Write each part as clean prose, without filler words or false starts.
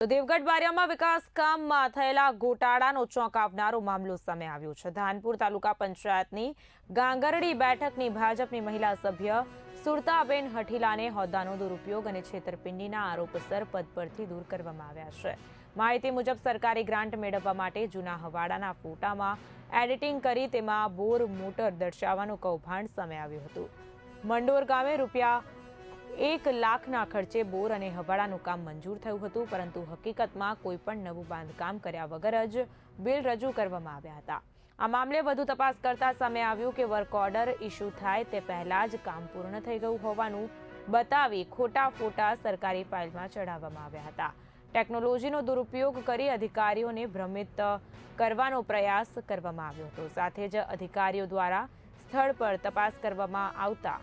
તો દેવગઢ બારિયામાં વિકાસ કામમાં થયેલા ગોટાળાનો ચોંકાવનારો મામલો સામે આવ્યો છે। ધાનપુર તાલુકા પંચાયતની ગાંગરડી બેઠકની ભાજપની મહિલા સભ્ય સુરતાબેન હઠીલાને હોદ્દાનો દુરુપયોગ અને છેતરપિંડીના આરોપસર પદ પરથી દૂર કરવામાં આવ્યા છે। માહિતી મુજબ સરકારી ગ્રાન્ટ મેળવવા માટે જૂના હવાડાના ફોટામાં એડિટિંગ કરી તેમાં બોર મોટર દર્શાવવાનું કૌભાંડ સામે આવ્યું હતું। મંડોર ગામે ₹1 લાખના ખર્ચે બોર અને હવાડાનું કામ મંજૂર થયું હતું, પરંતુ હકીકતમાં કોઈ પણ નવું બાંધકામ કર્યા વગર જ બિલ રજૂ કરવામાં આવ્યા હતા। આ મામલે વધુ તપાસ કરતા સામે આવ્યું કે વર્ક ઓર્ડર ઇસ્યુ થાય તે પહેલા જ કામ પૂર્ણ થઈ ગયું હોવાનું બતાવી ખોટા ફોટા સરકારી ફાઇલમાં ચડાવવામાં આવ્યા હતા। ટેકનોલોજીનો દુરુપયોગ કરી અધિકારીઓને ભ્રમિત કરવાનો પ્રયાસ કરવામાં આવ્યો હતો। સાથે જ અધિકારીઓ દ્વારા સ્થળ પર તપાસ કરવામાં આવતા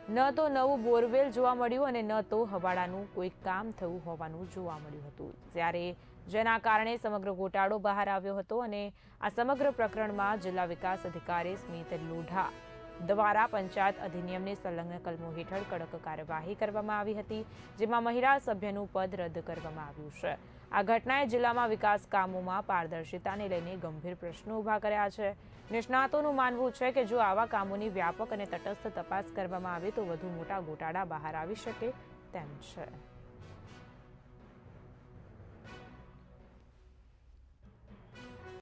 ન તો નવું બોરવેલ જોવા મળ્યું અને ન તો હવાડાનું કોઈ કામ થયું હોવાનું જોવા મળ્યું હતું, જેના કારણે સમગ્ર ગોટાળો બહાર આવ્યો હતો અને આ સમગ્ર પ્રકરણમાં જિલ્લા વિકાસ અધિકારી સ્મિત લોઢા દ્વારા પંચાયત અધિનિયમની સંલગ્ન કલમો હેઠળ કડક કાર્યવાહી કરવામાં આવી હતી, જેમાં મહિલા સભ્યનું પદ રદ કરવામાં આવ્યું છે। આ ઘટનાએ જિલ્લામાં વિકાસ કામોમાં પારદર્શિતાને લઈને ગંભીર પ્રશ્નો ઊભા કર્યા છે। નિષ્ણાતોનું માનવું છે કે જો આવા કામોની વ્યાપક અને તટસ્થ તપાસ કરવામાં આવે તો વધુ મોટા ગોટાળા બહાર આવી શકે તેમ છે।